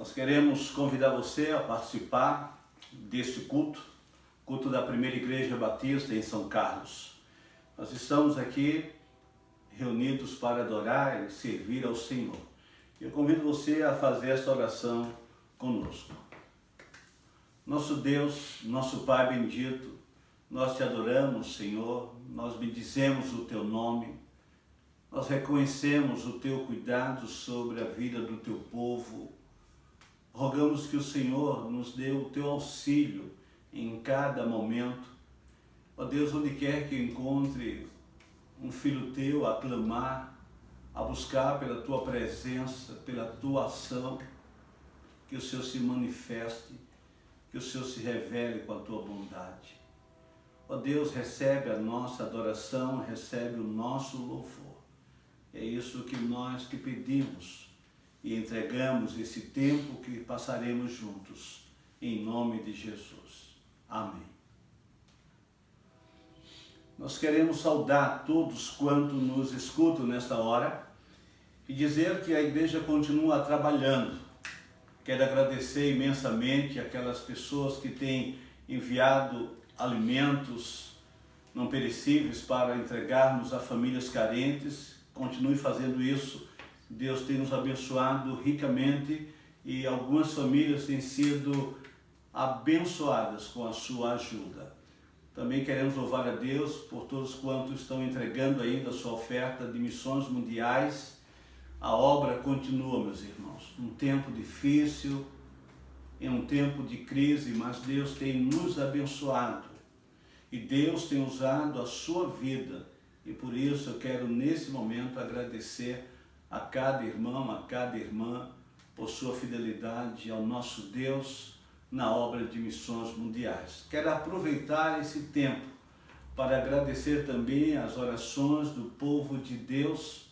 Nós queremos convidar você a participar deste culto da Primeira Igreja Batista em São Carlos. Nós estamos aqui reunidos para adorar e servir ao Senhor. Eu convido você a fazer esta oração conosco. Nosso Deus, nosso Pai bendito, nós te adoramos, Senhor, nós bendizemos o teu nome, nós reconhecemos o teu cuidado sobre a vida do teu povo. Rogamos que o Senhor nos dê o teu auxílio em cada momento. Ó Deus, onde quer que encontre um filho teu a clamar, a buscar pela tua presença, pela tua ação, que o Senhor se manifeste, que o Senhor se revele com a tua bondade. Ó Deus, recebe a nossa adoração, recebe o nosso louvor. É isso que nós te pedimos e entregamos esse tempo que passaremos juntos, em nome de Jesus. Amém. Nós queremos saudar todos quanto nos escutam nesta hora e dizer que a igreja continua trabalhando. Quero agradecer imensamente aquelas pessoas que têm enviado alimentos não perecíveis para entregarmos a famílias carentes. Continue fazendo isso. Deus tem nos abençoado ricamente e algumas famílias têm sido abençoadas com a sua ajuda. Também queremos louvar a Deus por todos quantos estão entregando ainda a sua oferta de missões mundiais. A obra continua, meus irmãos. Um tempo difícil, é um tempo de crise, mas Deus tem nos abençoado. E Deus tem usado a sua vida. E por isso eu quero nesse momento agradecer a cada irmão, a cada irmã, por sua fidelidade ao nosso Deus na obra de missões mundiais. Quero aproveitar esse tempo para agradecer também as orações do povo de Deus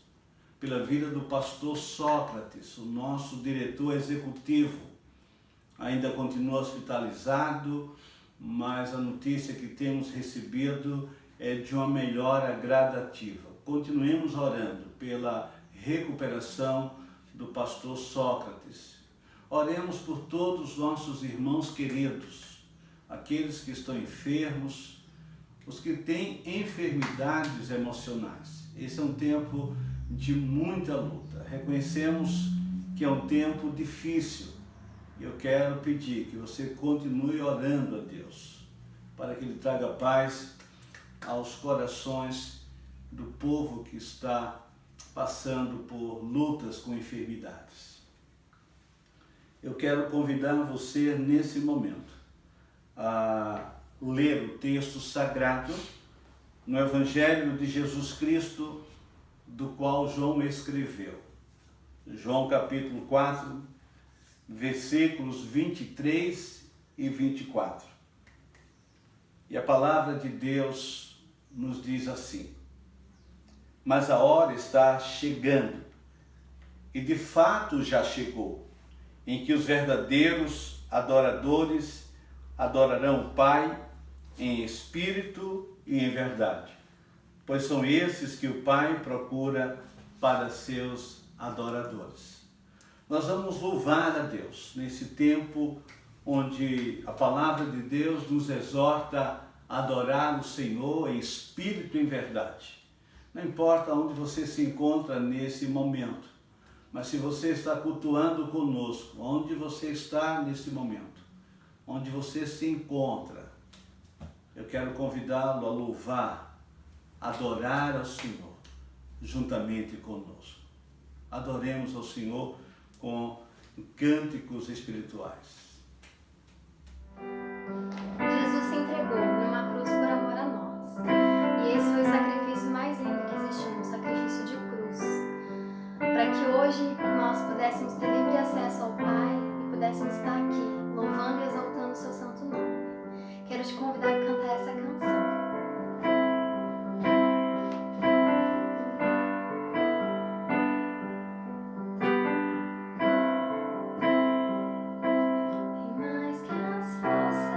pela vida do pastor Sócrates, o nosso diretor executivo. Ainda continua hospitalizado, mas a notícia que temos recebido é de uma melhora gradativa. Continuemos orando pela recuperação do pastor Sócrates. Oremos por todos os nossos irmãos queridos, aqueles que estão enfermos, os que têm enfermidades emocionais. Esse é um tempo de muita luta. Reconhecemos que é um tempo difícil. Eu quero pedir que você continue orando a Deus, para que Ele traga paz aos corações do povo que está passando por lutas com enfermidades. Eu quero convidar você nesse momento a ler o texto sagrado no Evangelho de Jesus Cristo, do qual João escreveu. João capítulo 4, versículos 23 e 24. E a palavra de Deus nos diz assim: mas a hora está chegando, e de fato já chegou, em que os verdadeiros adoradores adorarão o Pai em espírito e em verdade, pois são esses que o Pai procura para seus adoradores. Nós vamos louvar a Deus nesse tempo onde a palavra de Deus nos exorta a adorar o Senhor em espírito e em verdade. Não importa onde você se encontra nesse momento, mas se você está cultuando conosco, onde você está nesse momento, onde você se encontra, eu quero convidá-lo a louvar, adorar ao Senhor juntamente conosco. Adoremos ao Senhor com cânticos espirituais. Jesus se entregou numa cruz por amor a nós. E esse foi o sacrifício mais lindo que existiu, um sacrifício de cruz. Para que hoje nós pudéssemos ter livre acesso ao Pai e pudéssemos estar aqui, louvando e exaltando o seu santo nome. Quero te convidar a cantar essa canção. Mais que as forças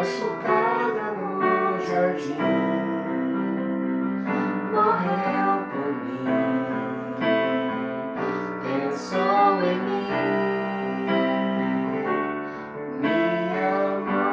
machucada no jardim, morreu por mim, pensou em mim, me amou.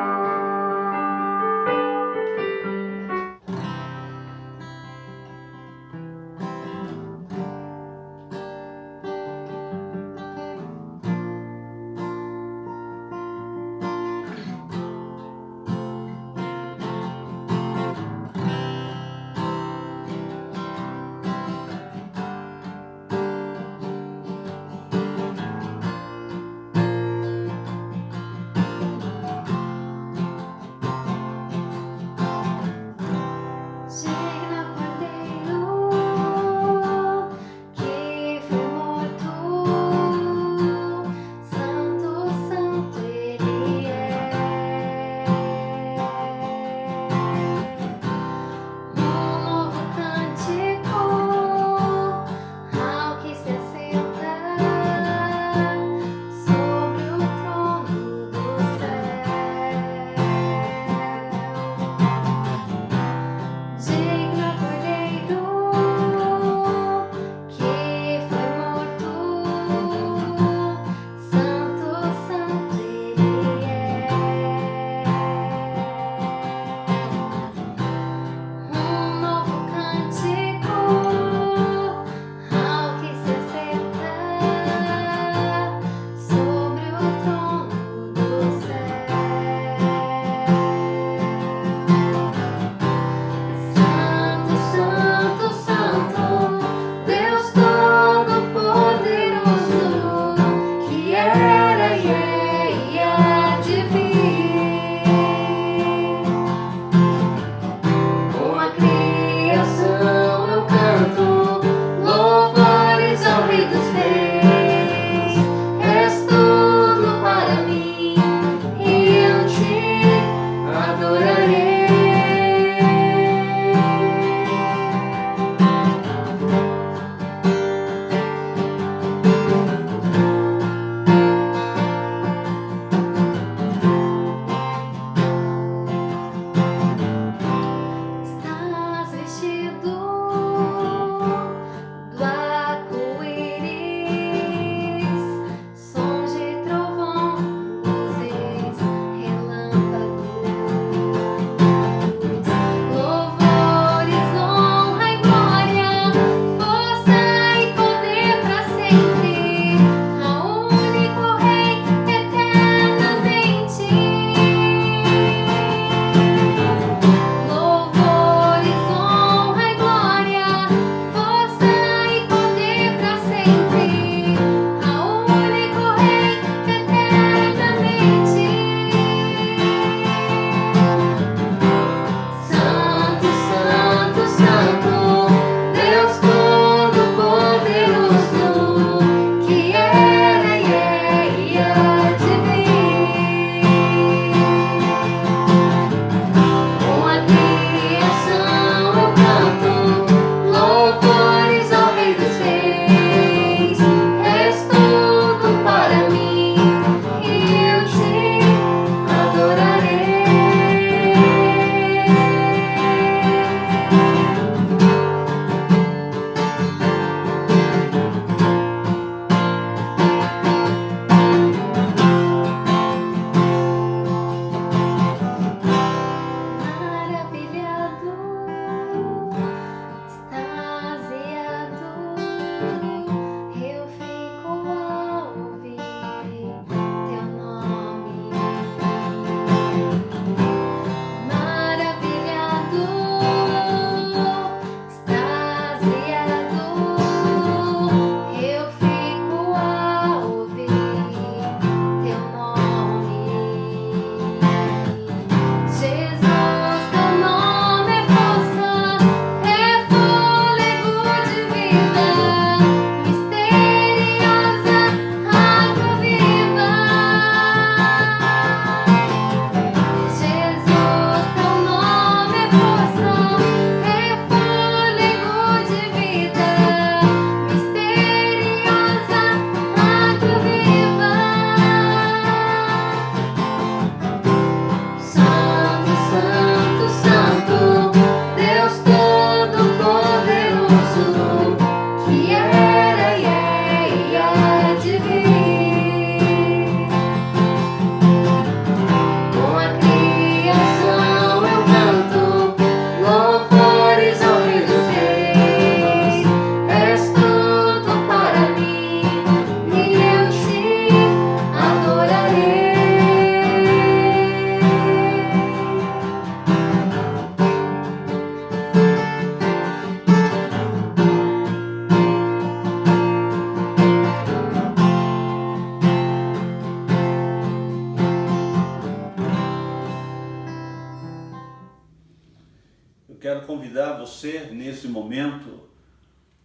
quero convidar você nesse momento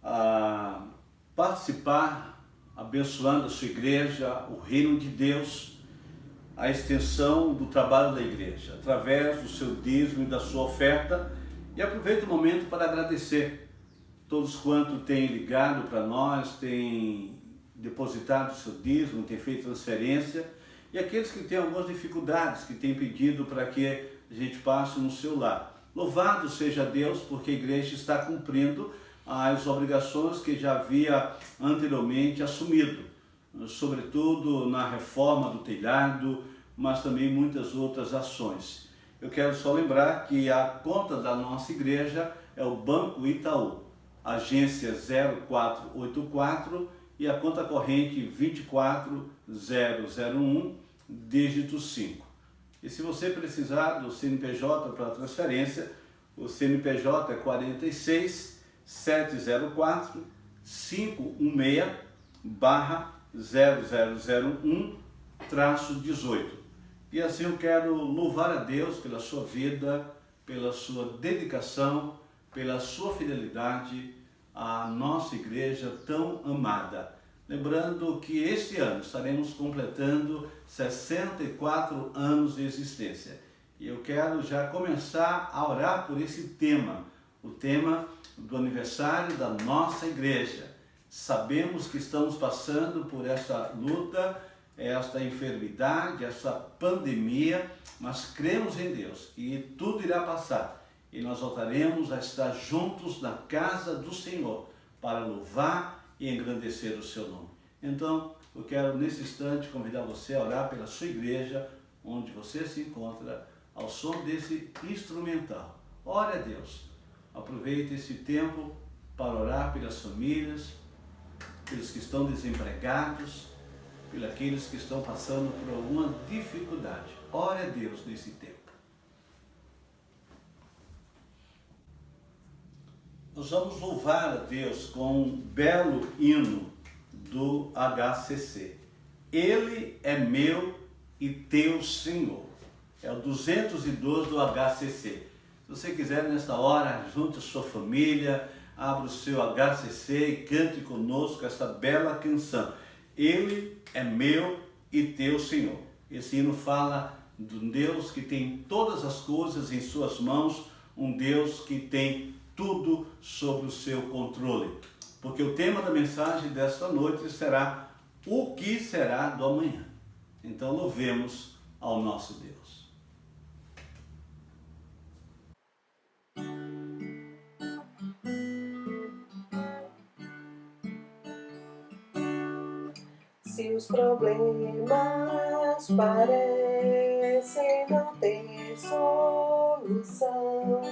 a participar, abençoando a sua igreja, o reino de Deus, a extensão do trabalho da igreja, através do seu dízimo e da sua oferta. E aproveito o momento para agradecer todos quanto têm ligado para nós, têm depositado o seu dízimo, têm feito transferência, e aqueles que têm algumas dificuldades, que têm pedido para que a gente passe no seu lar. Louvado seja Deus, porque a igreja está cumprindo as obrigações que já havia anteriormente assumido, sobretudo na reforma do telhado, mas também muitas outras ações. Eu quero só lembrar que a conta da nossa igreja é o Banco Itaú, agência 0484 e a conta corrente 24001, dígito 5. E se você precisar do CNPJ para transferência, o CNPJ é 46 704 516/0001-18. E assim eu quero louvar a Deus pela sua vida, pela sua dedicação, pela sua fidelidade à nossa igreja tão amada. Lembrando que este ano estaremos completando 64 anos de existência. E eu quero já começar a orar por esse tema, o tema do aniversário da nossa igreja. Sabemos que estamos passando por essa luta, esta enfermidade, essa pandemia, mas cremos em Deus e tudo irá passar. E nós voltaremos a estar juntos na casa do Senhor para louvar e engrandecer o seu nome. Então, eu quero nesse instante convidar você a orar pela sua igreja, onde você se encontra, ao som desse instrumental. Ore a Deus. Aproveite esse tempo para orar pelas famílias, pelos que estão desempregados, pelos aqueles que estão passando por alguma dificuldade. Ore a Deus nesse tempo. Nós vamos louvar a Deus com um belo hino do HCC. Ele é meu e teu Senhor. É o 212 do HCC. Se você quiser nesta hora, junte a sua família, abra o seu HCC e cante conosco essa bela canção. Ele é meu e teu Senhor. Esse hino fala de um Deus que tem todas as coisas em suas mãos, um Deus que tem tudo sob o seu controle. Porque o tema da mensagem desta noite será o que será do amanhã. Então louvemos ao nosso Deus. Se os problemas parecem não ter solução,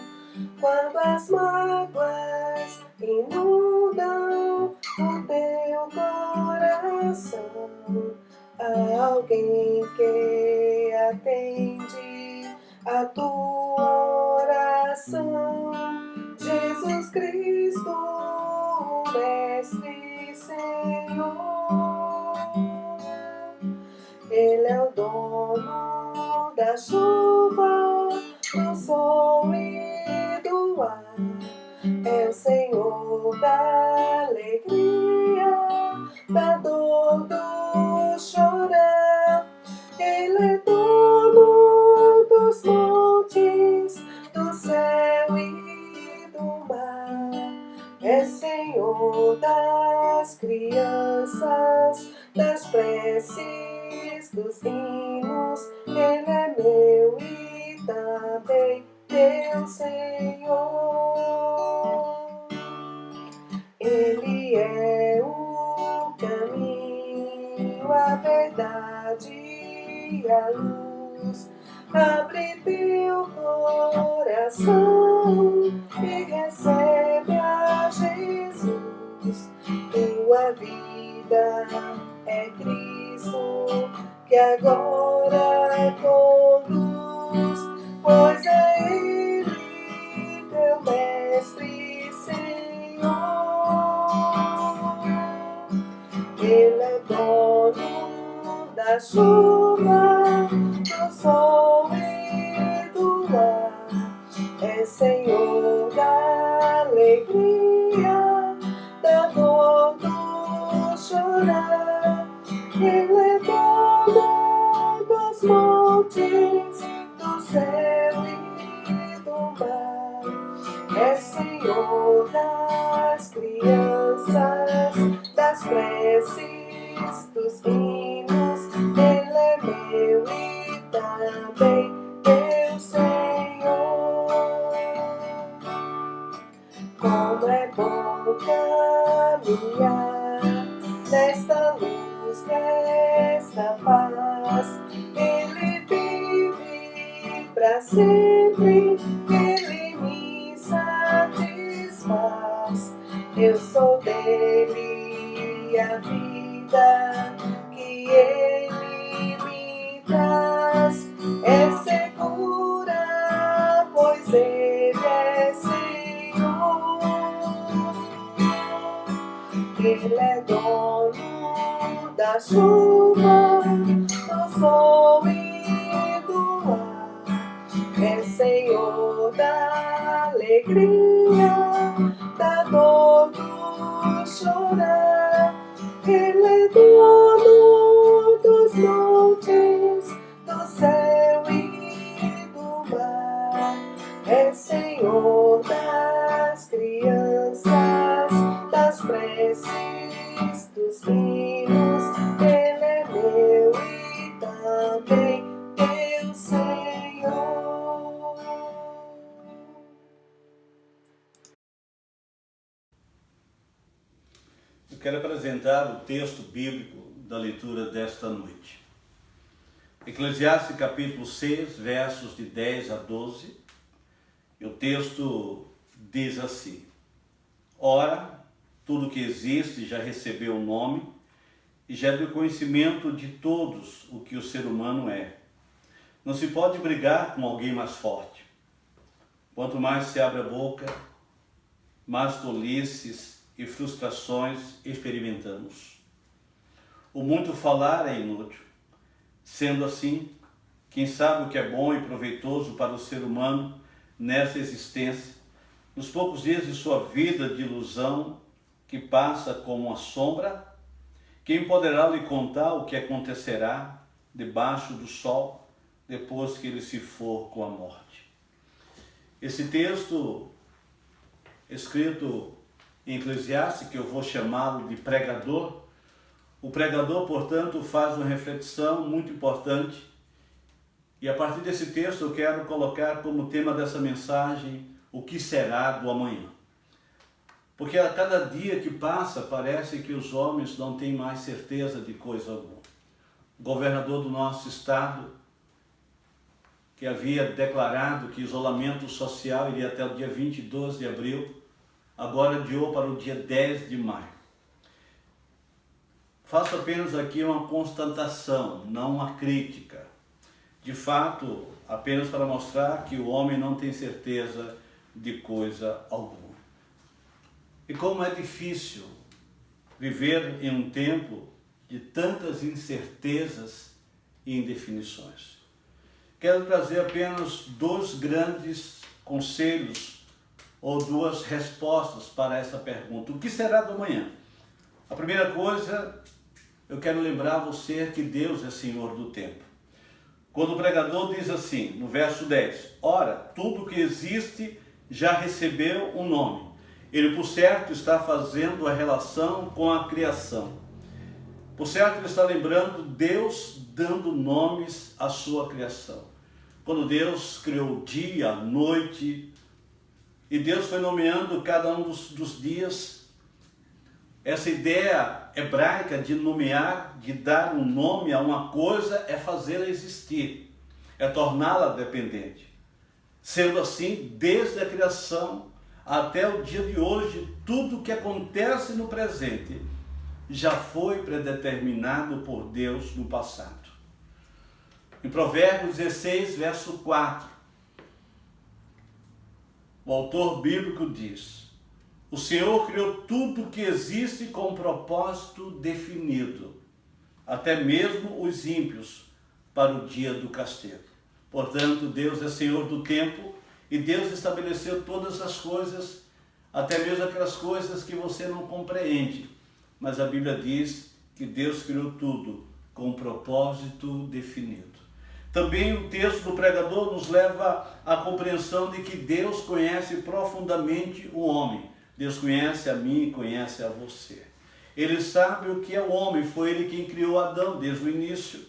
quando as mágoas inundam o teu coração, há alguém que atende a tua oração. Jesus Cristo, Mestre, Senhor. Ele é o dono da chuva, do sol e do ar. É o Senhor da alegria, da dor, do chorar. Ele é dono dos montes, do céu e do mar. É Senhor das crianças, das preces, dos hinos. Ele é meu e também teu Senhor. Ele é o caminho, a verdade e a luz. Abre teu coração e recebe a Jesus. Tua vida é Cristo que agora conduz, pois é Ele teu Mestre, Senhor. Ele é dono da chuva, do sol e do ar. É Senhor Senhor das crianças, das preces, dos hinos, Ele é meu e também teu Senhor. Como é bom caminhar nesta luz, nesta paz. Ele vive para sempre, Ele me satisfaz. Eu sou dele e a vida que Ele me traz é segura, pois Ele é Senhor. Ele é dono da chuva, do sol e do ar. É Senhor da alegria, da dor, do chorar. Ele é dono dos montes, do céu e do mar. É Senhor das crianças, das preces, dos hinos. Ele é meu e também teu Senhor. Eu quero apresentar o texto bíblico da leitura desta noite. Eclesiastes capítulo 6, versos de 10 a 12. E o texto diz assim: Ora, tudo que existe já recebeu o nome e já é do conhecimento de todos o que o ser humano é. Não se pode brigar com alguém mais forte. Quanto mais se abre a boca, mais tolices e frustrações experimentamos. O muito falar é inútil. Sendo assim, quem sabe o que é bom e proveitoso para o ser humano nessa existência, nos poucos dias de sua vida de ilusão, que passa como uma sombra, quem poderá lhe contar o que acontecerá debaixo do sol, depois que ele se for com a morte? Esse texto, escrito em Eclesiastes, que eu vou chamá-lo de pregador, o pregador, portanto, faz uma reflexão muito importante. E a partir desse texto eu quero colocar como tema dessa mensagem o que será do amanhã. Porque a cada dia que passa parece que os homens não têm mais certeza de coisa alguma. O governador do nosso estado, que havia declarado que isolamento social iria até o dia 22 de abril, agora adiou para o dia 10 de maio. Faço apenas aqui uma constatação, não uma crítica. De fato, apenas para mostrar que o homem não tem certeza de coisa alguma. E como é difícil viver em um tempo de tantas incertezas e indefinições. Quero trazer apenas dois grandes conselhos ou duas respostas para essa pergunta. O que será do amanhã? A primeira coisa, eu quero lembrar você que Deus é Senhor do tempo. Quando o pregador diz assim, no verso 10, ora, tudo que existe já recebeu um nome. Ele, por certo, está fazendo a relação com a criação. Por certo, ele está lembrando Deus dando nomes à sua criação. Quando Deus criou o dia, a noite, e Deus foi nomeando cada um dos dias, essa ideia hebraica de nomear, de dar um nome a uma coisa, é fazê-la existir, é torná-la dependente. Sendo assim, desde a criação até o dia de hoje, tudo que acontece no presente já foi predeterminado por Deus no passado. Em Provérbios 16, verso 4, o autor bíblico diz: o Senhor criou tudo que existe com um propósito definido, até mesmo os ímpios, para o dia do castigo. Portanto, Deus é Senhor do tempo e Deus estabeleceu todas as coisas, até mesmo aquelas coisas que você não compreende. Mas a Bíblia diz que Deus criou tudo com um propósito definido. Também o texto do pregador nos leva à compreensão de que Deus conhece profundamente o homem, Deus conhece a mim e conhece a você. Ele sabe o que é o homem, foi ele quem criou Adão desde o início.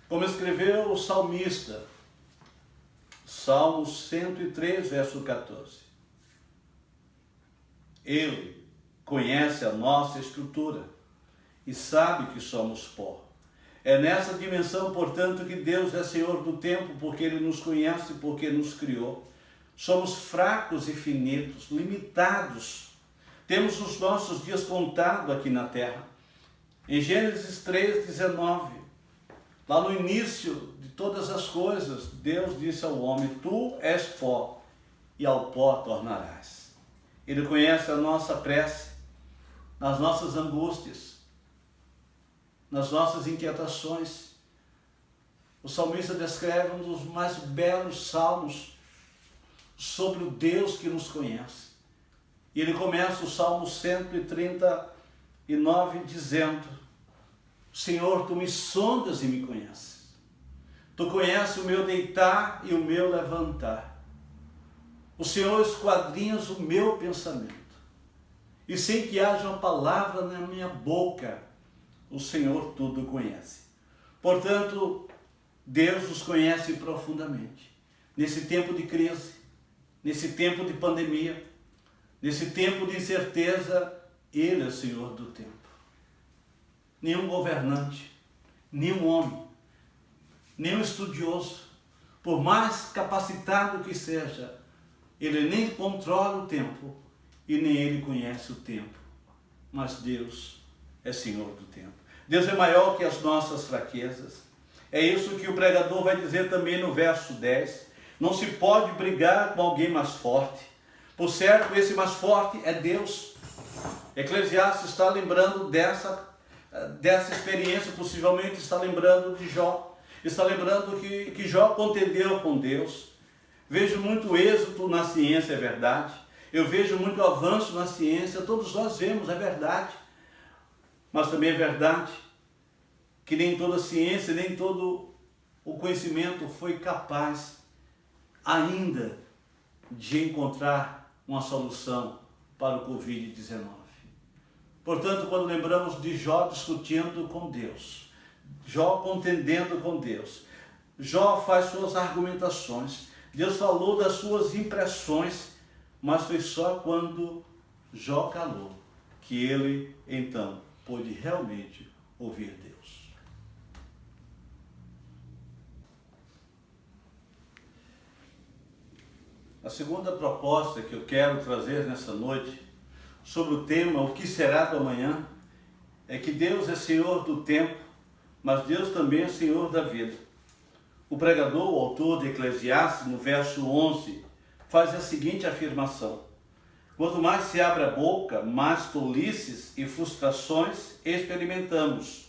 Como escreveu o salmista, Salmo 103, verso 14. Ele conhece a nossa estrutura e sabe que somos pó. É nessa dimensão, portanto, que Deus é Senhor do tempo, porque Ele nos conhece, porque nos criou. Somos fracos e finitos, limitados. Temos os nossos dias contados aqui na terra. Em Gênesis 3:19, lá no início de todas as coisas, Deus disse ao homem: tu és pó, e ao pó tornarás. Ele conhece a nossa prece, as nossas angústias, nas nossas inquietações. O salmista descreve um dos mais belos salmos sobre o Deus que nos conhece. E ele começa o Salmo 139 dizendo: Senhor, tu me sondas e me conheces. Tu conheces o meu deitar e o meu levantar. O Senhor esquadrinhas o meu pensamento. E sem que haja uma palavra na minha boca, o Senhor tudo conhece. Portanto, Deus nos conhece profundamente. Nesse tempo de crise, nesse tempo de pandemia, nesse tempo de incerteza, Ele é o Senhor do tempo. Nenhum governante, nenhum homem, nenhum estudioso, por mais capacitado que seja, ele nem controla o tempo e nem ele conhece o tempo. Mas Deus é Senhor do tempo. Deus é maior que as nossas fraquezas. É isso que o pregador vai dizer também no verso 10. Não se pode brigar com alguém mais forte. Por certo, esse mais forte é Deus. Eclesiastes está lembrando dessa experiência, possivelmente está lembrando de Jó. Está lembrando que Jó contendeu com Deus. Vejo muito êxito na ciência, é verdade. Eu vejo muito avanço na ciência, todos nós vemos, é verdade. Mas também é verdade que nem toda a ciência, nem todo o conhecimento foi capaz ainda de encontrar uma solução para o Covid-19. Portanto, quando lembramos de Jó discutindo com Deus, Jó contendendo com Deus, Jó faz suas argumentações, Deus falou das suas impressões, mas foi só quando Jó calou que ele, então, pôde realmente ouvir Deus. A segunda proposta que eu quero trazer nessa noite, sobre o tema O que será do amanhã, é que Deus é Senhor do tempo, mas Deus também é Senhor da vida. O pregador, o autor de Eclesiastes, no verso 11, faz a seguinte afirmação: quanto mais se abre a boca, mais tolices e frustrações experimentamos.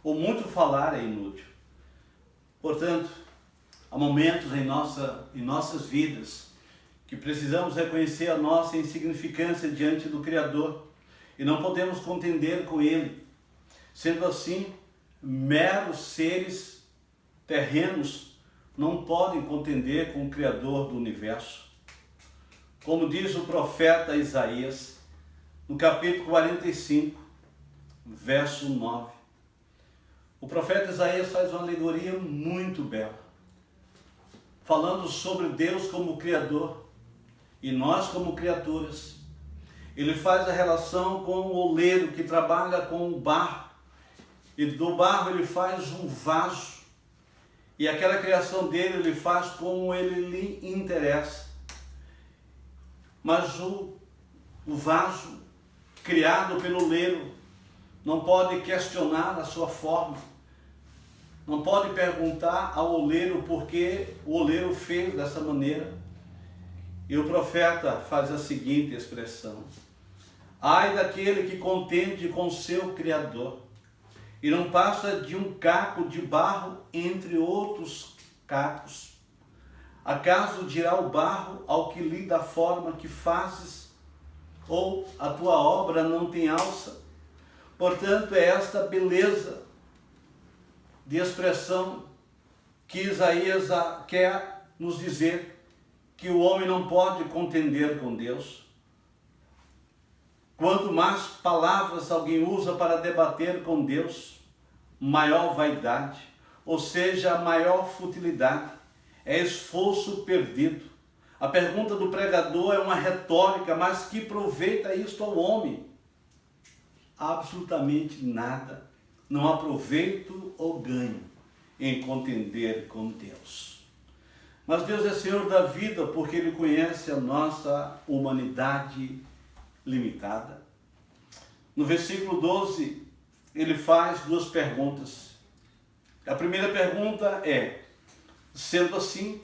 O muito falar é inútil. Portanto, há momentos em nossas vidas que precisamos reconhecer a nossa insignificância diante do Criador e não podemos contender com Ele. Sendo assim, meros seres terrenos não podem contender com o Criador do universo. Como diz o profeta Isaías, no capítulo 45, verso 9. O profeta Isaías faz uma alegoria muito bela, falando sobre Deus como Criador e nós como criaturas. Ele faz a relação com o oleiro que trabalha com o barro, e do barro ele faz um vaso, e aquela criação dele ele faz como ele lhe interessa. Mas o vaso criado pelo oleiro não pode questionar a sua forma, não pode perguntar ao oleiro por que o oleiro fez dessa maneira. E o profeta faz a seguinte expressão: ai daquele que contende com seu Criador, e não passa de um caco de barro entre outros cacos. Acaso dirá o barro ao que lhe dá forma que fazes, ou a tua obra não tem alça? Portanto, é esta beleza de expressão que Isaías quer nos dizer, que o homem não pode contender com Deus. Quanto mais palavras alguém usa para debater com Deus, maior vaidade, ou seja, maior futilidade, é esforço perdido. A pergunta do pregador é uma retórica, mas que aproveita isto ao homem? Absolutamente nada. Não há proveito ou ganho em contender com Deus. Mas Deus é Senhor da vida porque Ele conhece a nossa humanidade limitada. No versículo 12, Ele faz duas perguntas. A primeira pergunta é: sendo assim,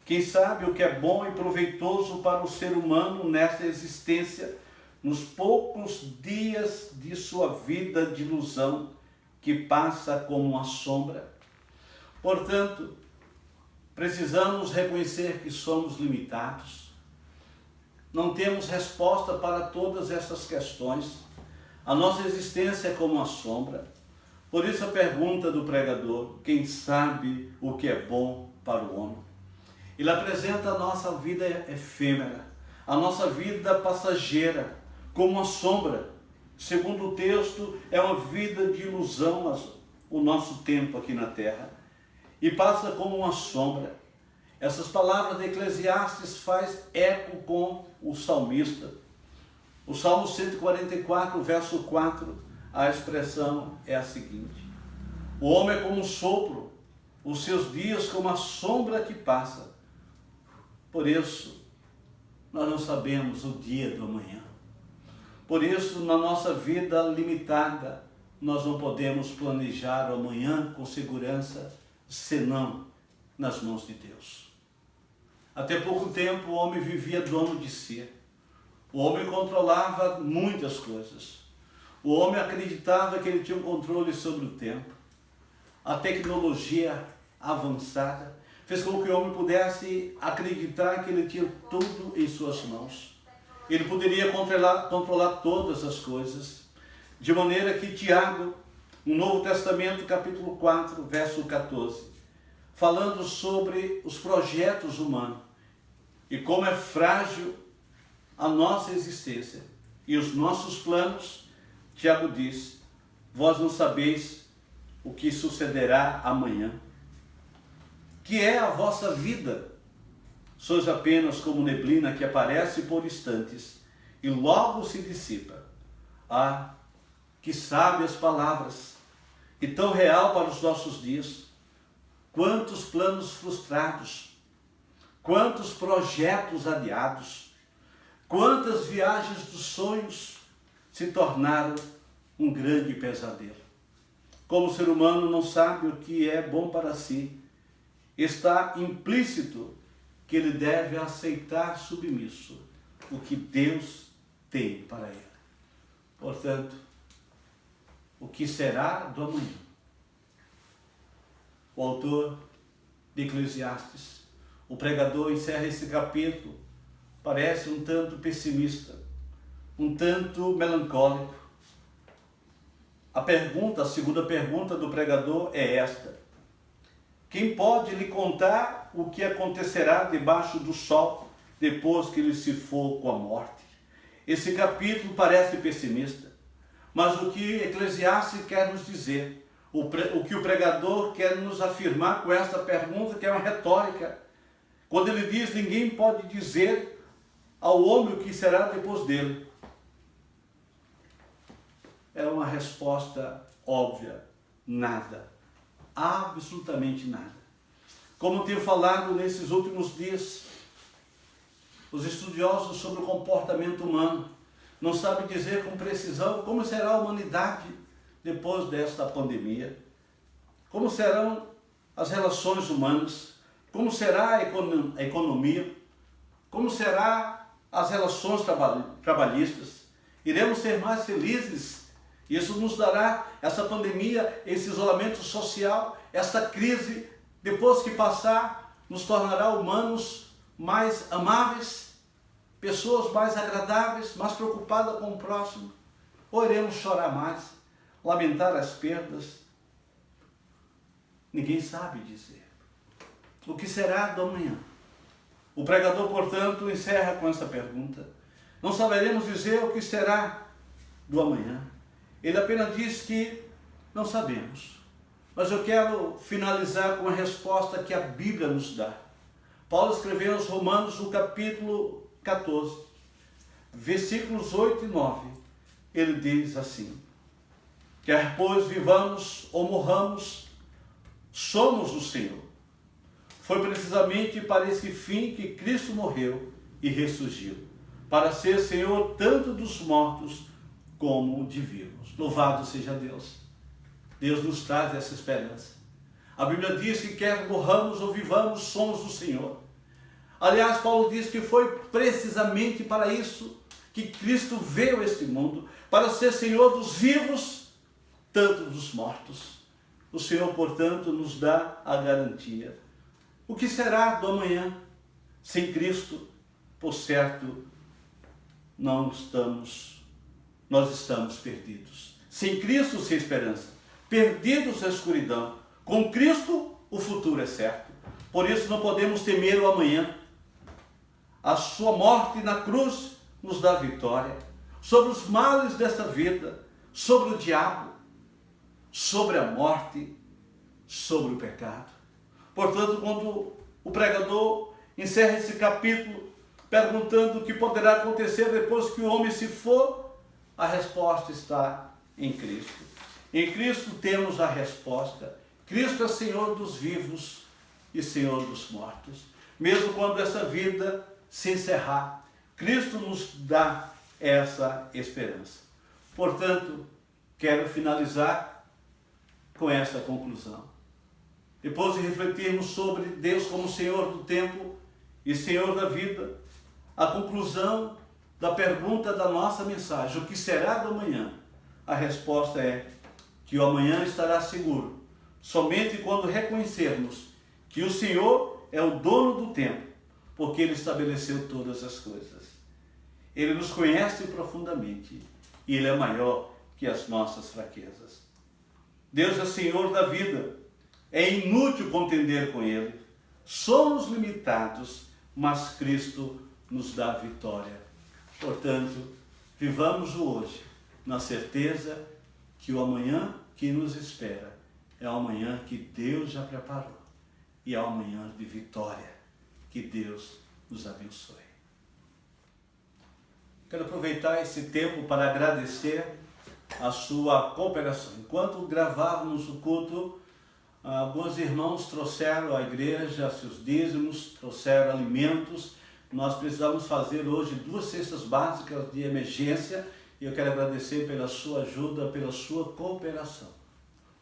quem sabe o que é bom e proveitoso para o ser humano nesta existência, nos poucos dias de sua vida de ilusão, que passa como uma sombra? Portanto, precisamos reconhecer que somos limitados. Não temos resposta para todas essas questões. A nossa existência é como uma sombra. Por isso a pergunta do pregador: quem sabe o que é bom para o homem? Ele apresenta a nossa vida efêmera, a nossa vida passageira, como uma sombra. Segundo o texto, é uma vida de ilusão o nosso tempo aqui na terra, e passa como uma sombra. Essas palavras de Eclesiastes faz eco com o salmista. O Salmo 144, verso 4, a expressão é a seguinte: o homem é como um sopro, os seus dias como a sombra que passa. Por isso, nós não sabemos o dia do amanhã. Por isso, na nossa vida limitada, nós não podemos planejar o amanhã com segurança, senão nas mãos de Deus. Até pouco tempo, o homem vivia dono de si. O homem controlava muitas coisas. O homem acreditava que ele tinha um controle sobre o tempo. A tecnologia avançada fez com que o homem pudesse acreditar que ele tinha tudo em suas mãos. Ele poderia controlar todas as coisas, de maneira que Tiago, no Novo Testamento, capítulo 4, verso 14, falando sobre os projetos humanos e como é frágil a nossa existência e os nossos planos, Tiago diz: vós não sabeis o que sucederá amanhã. Que é a vossa vida? Sois apenas como neblina que aparece por instantes e logo se dissipa. Ah, que sábias palavras! E tão real para os nossos dias. Quantos planos frustrados, quantos projetos adiados, quantas viagens dos sonhos se tornaram um grande pesadelo. Como o ser humano não sabe o que é bom para si, está implícito que ele deve aceitar submisso o que Deus tem para ele. Portanto, o que será do amanhã? O autor de Eclesiastes, o pregador, encerra esse capítulo, parece um tanto pessimista, um tanto melancólico. A segunda pergunta do pregador é esta: quem pode lhe contar o que acontecerá debaixo do sol depois que ele se for com a morte? Esse capítulo parece pessimista, mas o que Eclesiastes quer nos dizer, o que o pregador quer nos afirmar com esta pergunta, que é uma retórica, quando ele diz: ninguém pode dizer ao homem o que será depois dele. É uma resposta óbvia: nada, absolutamente nada. Como tenho falado nesses últimos dias, os estudiosos sobre o comportamento humano não sabem dizer com precisão como será a humanidade depois desta pandemia, como serão as relações humanas, como será a economia, como serão as relações trabalhistas. Iremos ser mais felizes? Isso nos dará, essa pandemia, esse isolamento social, essa crise, depois que passar, nos tornará humanos mais amáveis, pessoas mais agradáveis, mais preocupadas com o próximo? Ou iremos chorar mais, lamentar as perdas? Ninguém sabe dizer. O que será do amanhã? O pregador, portanto, encerra com essa pergunta: Não saberemos dizer o que será do amanhã. Ele apenas diz que não sabemos. Mas eu quero finalizar com a resposta que a Bíblia nos dá. Paulo escreveu aos Romanos, no capítulo 14, versículos 8 e 9. Ele diz assim: quer pois vivamos ou morramos, somos do Senhor. Foi precisamente para esse fim que Cristo morreu e ressurgiu, para ser Senhor tanto dos mortos como de vivos. Louvado seja Deus. Deus nos traz essa esperança. A Bíblia diz que quer morramos ou vivamos, somos do Senhor. Aliás, Paulo diz que foi precisamente para isso que Cristo veio a este mundo, para ser Senhor dos vivos, tanto dos mortos. O Senhor, portanto, nos dá a garantia. O que será do amanhã? Sem Cristo, por certo, nós estamos perdidos. Sem Cristo, sem esperança. Perdidos na escuridão. Com Cristo, o futuro é certo. Por isso não podemos temer o amanhã. A sua morte na cruz nos dá vitória sobre os males desta vida, sobre o diabo, sobre a morte, sobre o pecado. Portanto, quando o pregador encerra esse capítulo perguntando o que poderá acontecer depois que o homem se for, a resposta está em Cristo. Em Cristo temos a resposta. Cristo é Senhor dos vivos e Senhor dos mortos. Mesmo quando essa vida se encerrar, Cristo nos dá essa esperança. Portanto, quero finalizar com essa conclusão. Depois de refletirmos sobre Deus como Senhor do tempo e Senhor da vida, a conclusão da pergunta da nossa mensagem, o que será do amanhã? A resposta é que o amanhã estará seguro, somente quando reconhecermos que o Senhor é o dono do tempo, porque Ele estabeleceu todas as coisas. Ele nos conhece profundamente e Ele é maior que as nossas fraquezas. Deus é Senhor da vida. É inútil contender com Ele. Somos limitados, mas Cristo nos dá vitória. Portanto, vivamos o hoje na certeza que o amanhã que nos espera é o amanhã que Deus já preparou e é o amanhã de vitória. Que Deus nos abençoe. Quero aproveitar esse tempo para agradecer a sua cooperação. Enquanto gravávamos o culto, alguns irmãos trouxeram à igreja seus dízimos, trouxeram alimentos. Nós precisamos fazer hoje 2 cestas básicas de emergência e eu quero agradecer pela sua ajuda, pela sua cooperação.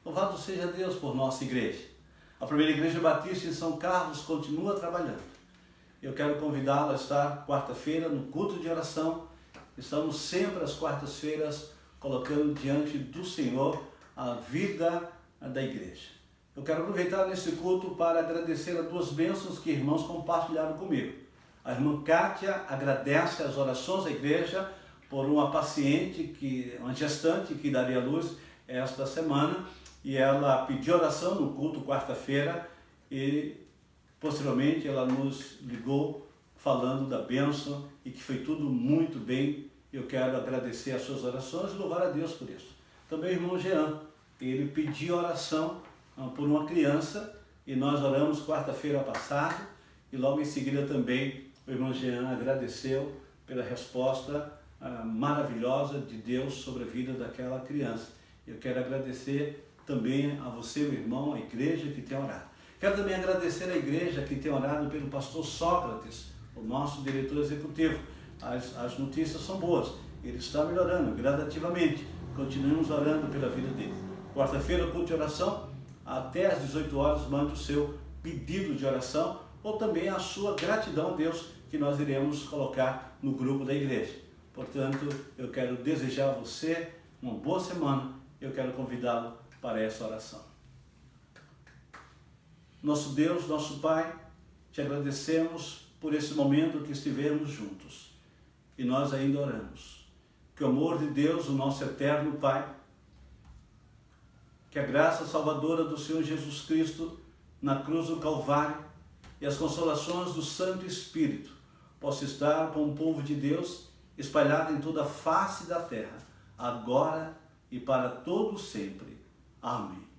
Louvado seja Deus por nossa igreja. A primeira igreja batista em São Carlos continua trabalhando. Eu quero convidá-lo a estar quarta-feira no culto de oração. Estamos sempre às quartas-feiras colocando diante do Senhor a vida da igreja. Eu quero aproveitar nesse culto para agradecer a 2 bênçãos que irmãos compartilharam comigo. A irmã Kátia agradece as orações da igreja por uma paciente, uma gestante que daria luz esta semana, e ela pediu oração no culto quarta-feira e posteriormente ela nos ligou falando da bênção e que foi tudo muito bem. Eu quero agradecer as suas orações e louvar a Deus por isso. Também o irmão Jean, ele pediu oração por uma criança e nós oramos quarta-feira passada e logo em seguida também o irmão Jean agradeceu pela resposta maravilhosa de Deus sobre a vida daquela criança. Eu quero agradecer também a você, meu irmão, a igreja que tem orado. Quero também agradecer a igreja que tem orado pelo pastor Sócrates, o nosso diretor executivo. As notícias são boas, ele está melhorando gradativamente. Continuamos orando pela vida dele. Quarta-feira, culto de oração, até às 18 horas, mande o seu pedido de oração ou também a sua gratidão a Deus, que nós iremos colocar no grupo da igreja. Portanto, eu quero desejar a você uma boa semana. Eu quero convidá-lo para essa oração. Nosso Deus, nosso Pai, te agradecemos por esse momento que estivemos juntos. E nós ainda oramos. Que o amor de Deus, o nosso eterno Pai, que a graça salvadora do Senhor Jesus Cristo na cruz do Calvário e as consolações do Santo Espírito possa estar com o povo de Deus, espalhada em toda a face da terra, agora e para todo sempre. Amém.